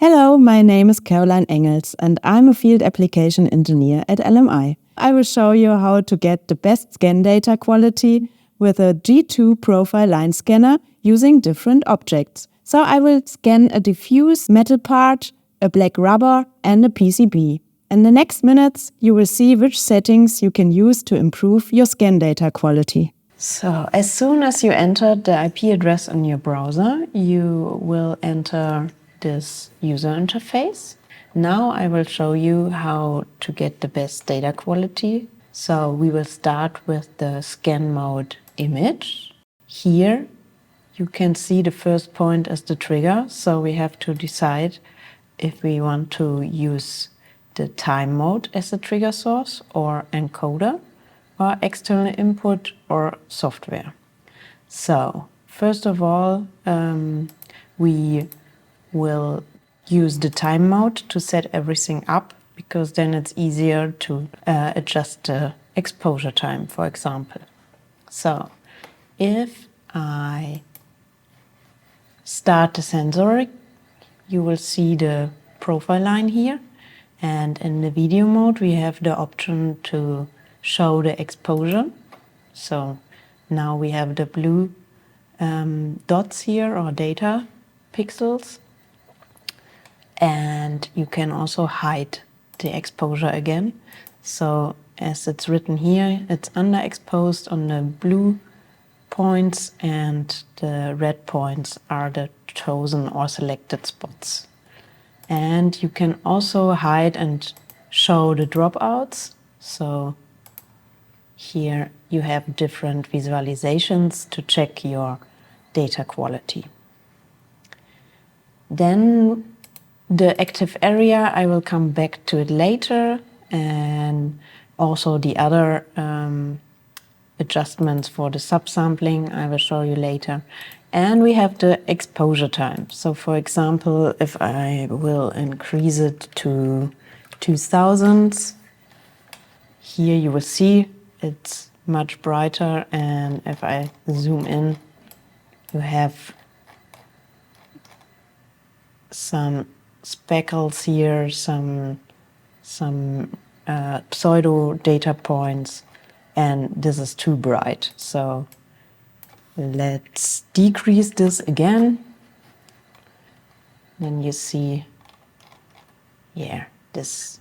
Hello, my name is Caroline Engels and I'm a field application engineer at LMI. I will show you how to get the best scan data quality with a G2 profile line scanner using different objects. So I will scan a diffuse metal part, a black rubber and a PCB. In the next minutes, you will see which settings you can use to improve your scan data quality. So, as soon as you enter the IP address in your browser, you will enter this user interface. Now I will show you how to get the best data quality. So we will start with the scan mode image. Here you can see the first point as the trigger, so we have to decide if we want to use the time mode as a trigger source or encoder or external input or software. So first of all, we will use the time mode to set everything up, because then it's easier to adjust the exposure time, for example. So if I start the sensor, you will see the profile line here, and in the video mode we have the option to show the exposure. So now we have the blue dots here, or data pixels. And you can also hide the exposure again. So as it's written here, it's underexposed on the blue points, and the red points are the chosen or selected spots. And you can also hide and show the dropouts. So here you have different visualizations to check your data quality. Then the active area, I will come back to it later, and also the other adjustments for the subsampling I will show you later. And we have the exposure time. So for example, if I will increase it to 2000, here you will see it's much brighter, and if I zoom in, you have some speckles here, some pseudo data points, and this is too bright. So let's decrease this again. Then you see, yeah, this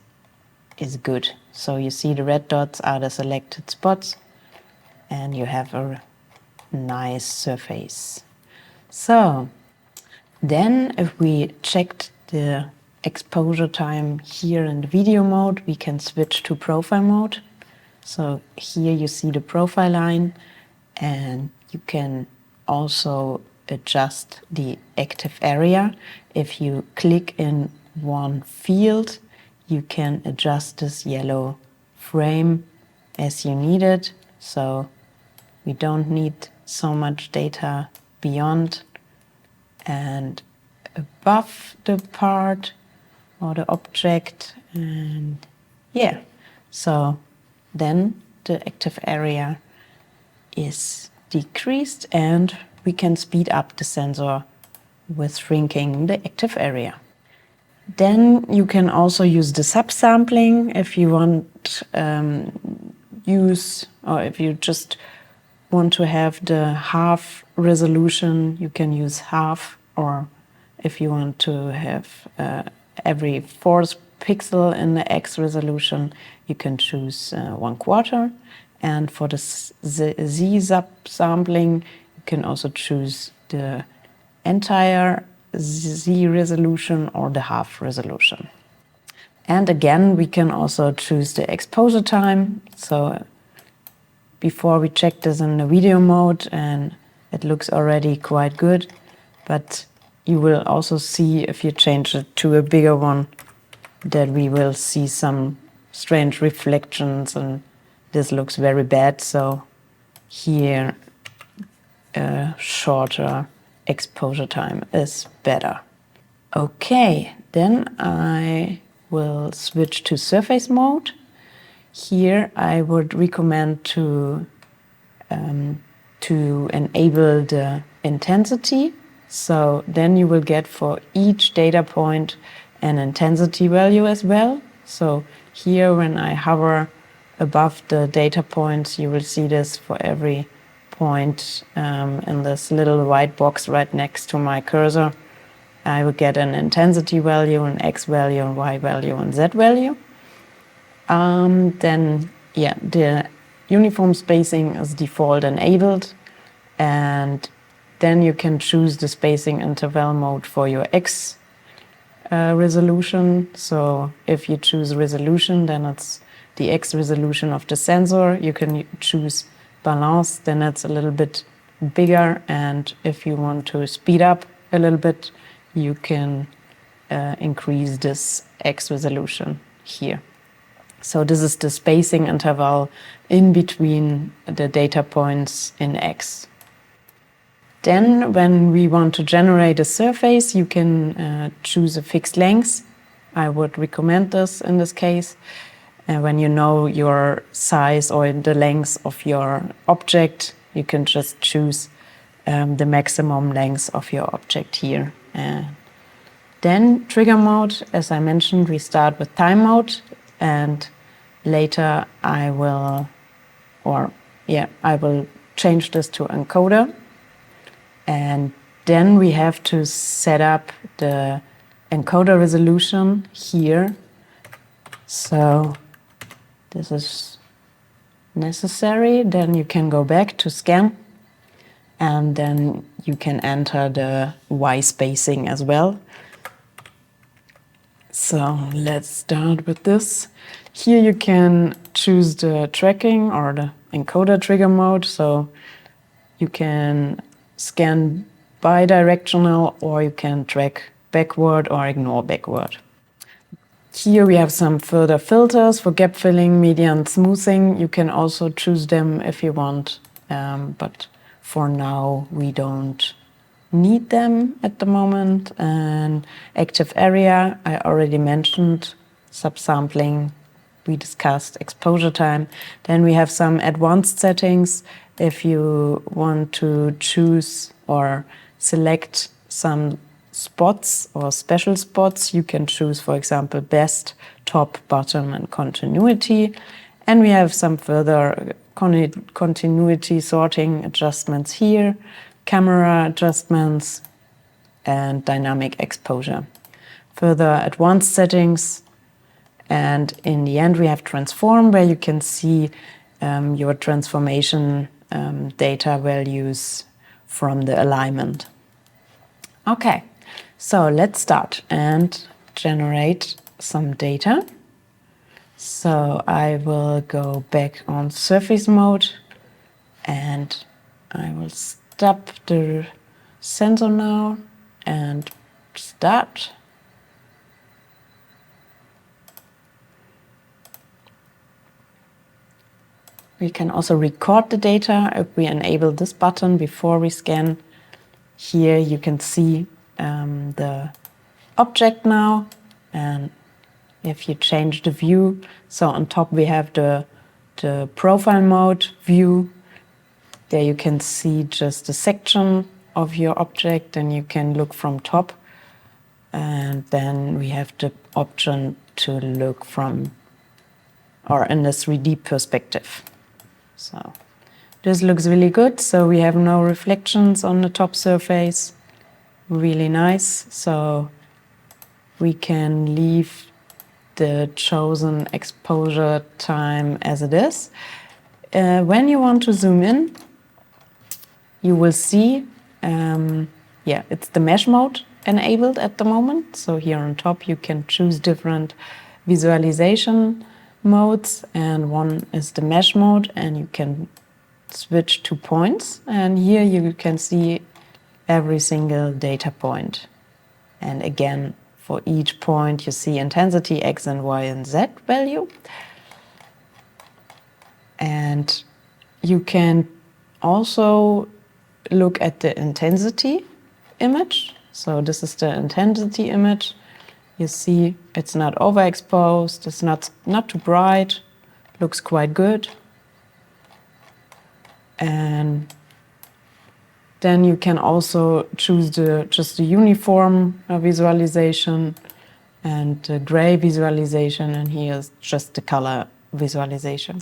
is good. So you see the red dots are the selected spots, and you have a nice surface. So then if we checked the exposure time here in the video mode, we can switch to profile mode. So here you see the profile line, and you can also adjust the active area. If you click in one field, you can adjust this yellow frame as you need it. So we don't need so much data beyond and above the part or the object, and yeah, so then the active area is decreased, and we can speed up the sensor with shrinking the active area. Then you can also use the subsampling if you want or if you just want to have the half resolution, you can use half, or if you want to have every fourth pixel in the X resolution, you can choose 1/4. And for the Z subsampling, you can also choose the entire Z resolution or the half resolution. And again, we can also choose the exposure time. So before we checked this in the video mode, and it looks already quite good, but you will also see if you change it to a bigger one that we will see some strange reflections, and this looks very bad. So here a shorter exposure time is better. Okay, then I will switch to surface mode. Here I would recommend to enable the intensity. So then you will get for each data point an intensity value as well. So here when I hover above the data points, you will see this for every point in this little white box right next to my cursor. I will get an intensity value, an X value, a Y value, and Z value. Then, yeah, the uniform spacing is default enabled, and then you can choose the spacing interval mode for your X resolution. So if you choose resolution, then it's the X resolution of the sensor. You can choose balance, then it's a little bit bigger, and if you want to speed up a little bit, you can increase this X resolution here. So this is the spacing interval in between the data points in X. Then when we want to generate a surface, you can choose a fixed length. I would recommend this in this case. When you know your size or the length of your object, you can just choose the maximum length of your object here. Then trigger mode, as I mentioned, we start with time mode, and later I will change this to encoder. And then we have to set up the encoder resolution here. So this is necessary. Then you can go back to scan, and then you can enter the Y spacing as well. So let's start with this. Here you can choose the tracking or the encoder trigger mode. So you can scan bidirectional, or you can track backward or ignore backward. Here we have some further filters for gap filling, median, smoothing. You can also choose them if you want, but for now we don't need them at the moment. And active area, I already mentioned, subsampling, we discussed exposure time. Then we have some advanced settings. If you want to choose or select some spots or special spots, you can choose, for example, best, top, bottom, and continuity. And we have some further continuity sorting adjustments here, camera adjustments, and dynamic exposure. Further advanced settings. And in the end, we have transform, where you can see your transformation data values from the alignment. Okay, so let's start and generate some data. So I will go back on surface mode, and I will stop the sensor now and start. We can also record the data if we enable this button before we scan. Here you can see the object now, and if you change the view, so on top we have the profile mode view. There you can see just a section of your object, and you can look from top. And then we have the option to look from or in the 3D perspective. So this looks really good. So we have no reflections on the top surface. Really nice. So we can leave the chosen exposure time as it is. When you want to zoom in, you will see, it's the mesh mode enabled at the moment. So here on top you can choose different visualization modes, and one is the mesh mode, and you can switch to points, and here you can see every single data point. And again, for each point you see intensity, X and Y and Z value. And you can also look at the intensity image. So this is the intensity image. You see it's not overexposed, it's not too bright, looks quite good. And Then you can also choose just the uniform visualization and the gray visualization, and here's just the color visualization.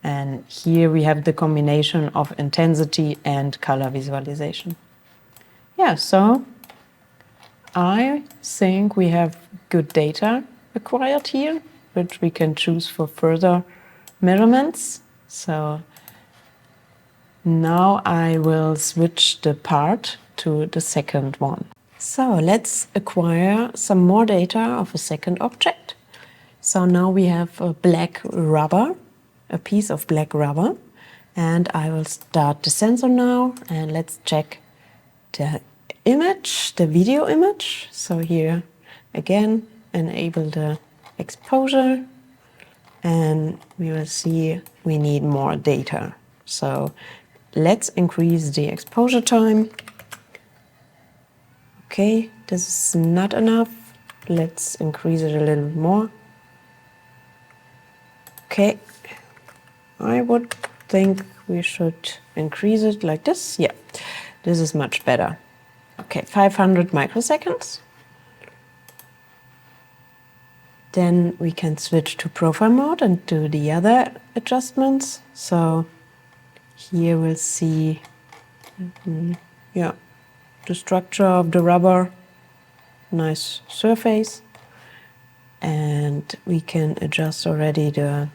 And here we have the combination of intensity and color visualization. Yeah, so I think we have good data acquired here, which we can choose for further measurements. So now I will switch the part to the second one. So let's acquire some more data of a second object. So now we have a black rubber, a piece of black rubber, and I will start the sensor now, and let's check the image, the video image. So here again, enable the exposure, and we will see we need more data. So let's increase the exposure time. Okay, this is not enough. Let's increase it a little more. Okay, I would think we should increase it like this. Yeah, this is much better. Okay, 500 microseconds. Then we can switch to profile mode and do the other adjustments. So here we'll see, yeah, the structure of the rubber, nice surface. And we can adjust already the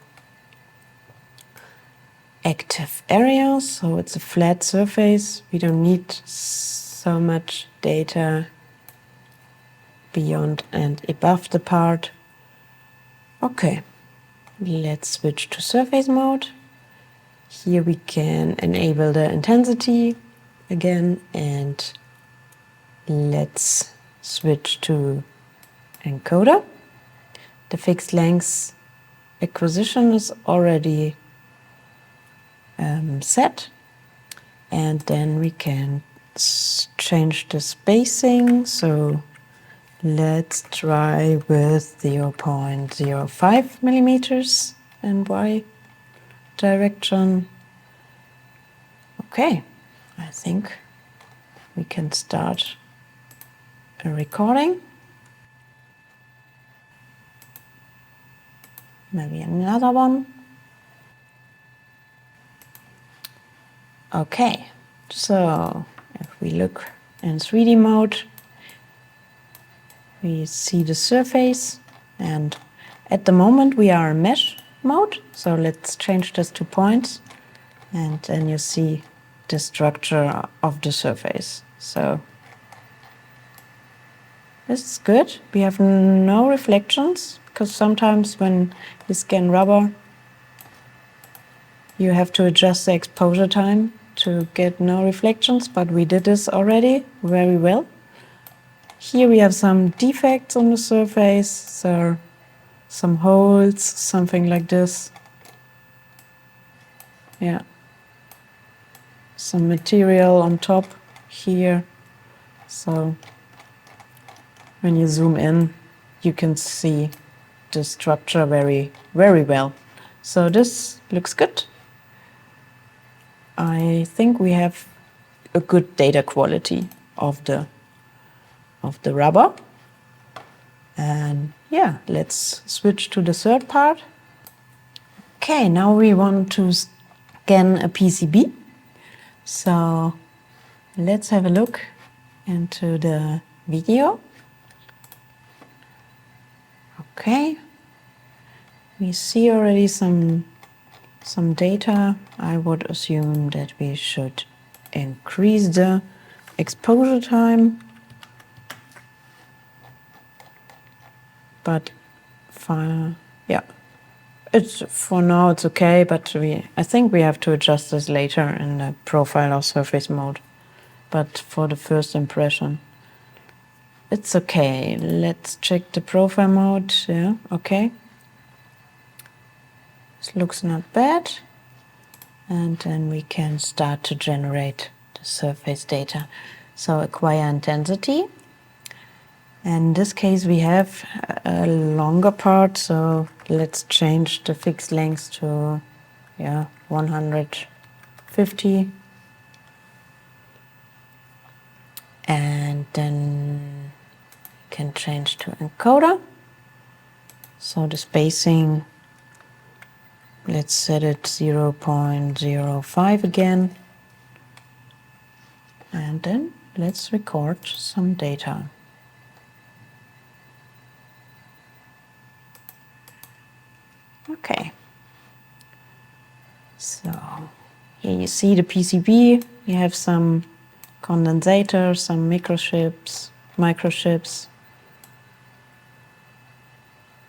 active area, so it's a flat surface. We don't need so much data beyond and above the part. Okay, let's switch to surface mode. Here we can enable the intensity again, and let's switch to encoder. The fixed length acquisition is already set, and then we can change the spacing. So let's try with 0.05 millimeters in Y direction. Okay, I think we can start a recording. Maybe another one. Okay, so if we look in 3D mode, we see the surface, and at the moment we are in mesh mode. So let's change this to points, and then you see the structure of the surface. So this is good. We have no reflections, because sometimes when you scan rubber, you have to adjust the exposure time to get no reflections, but we did this already very well. Here we have some defects on the surface, so some holes, something like this. Yeah. Some material on top here. So when you zoom in, you can see the structure very, very well. So this looks good. I think we have a good data quality of the rubber. And yeah, let's switch to the third part. Okay, now we want to scan a PCB. So let's have a look into the video. Okay, we see already some data. I would assume that we should increase the exposure time, but yeah, for now it's okay, but I think we have to adjust this later in the profile or surface mode. But for the first impression, it's okay. Let's check the profile mode. Yeah, okay. This looks not bad. And then we can start to generate the surface data. So acquire intensity. In this case, we have a longer part, so let's change the fixed length to 150. to encoder. So the spacing, let's set it 0.05 again. And then let's record some data. Okay. So here you see the PCB. You have some condensators, some microchips.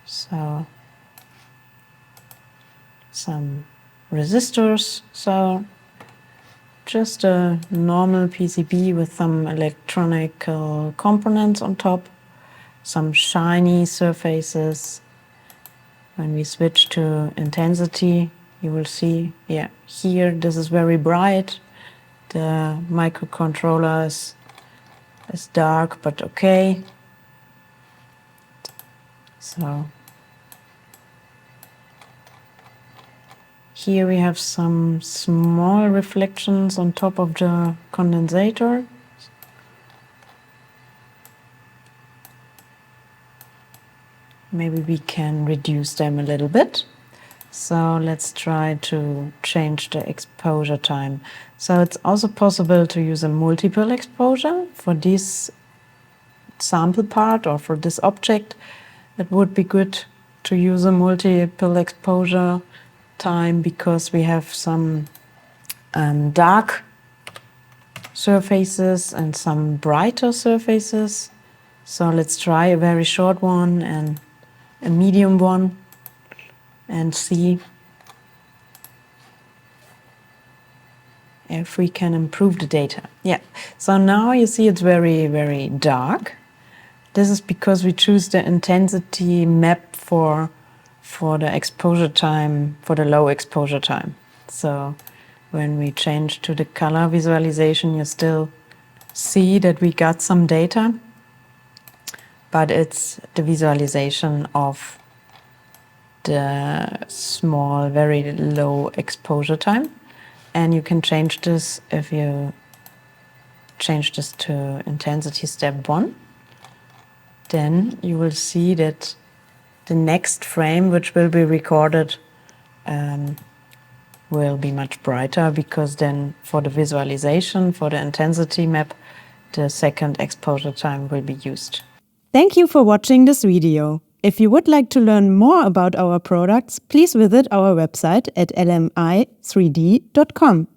So some resistors. So just a normal PCB with some electronic components on top. Some shiny surfaces. When we switch to intensity, you will see, yeah, here this is very bright. The microcontroller is dark, but okay. So here we have some small reflections on top of the condensator. Maybe we can reduce them a little bit. So let's try to change the exposure time. So it's also possible to use a multiple exposure for this sample part or for this object. It would be good to use a multiple exposure time because we have some dark surfaces and some brighter surfaces. So let's try a very short one and a medium one and see if we can improve the data. Yeah, so now you see it's very, very dark. This is because we choose the intensity map for the exposure time, for the low exposure time. So when we change to the color visualization, you still see that we got some data, but it's the visualization of the small, very low exposure time. And you can change this if you change this to intensity step 1. Then you will see that the next frame, which will be recorded, will be much brighter because then for the visualization, for the intensity map, the second exposure time will be used. Thank you for watching this video. If you would like to learn more about our products, please visit our website at lmi3d.com.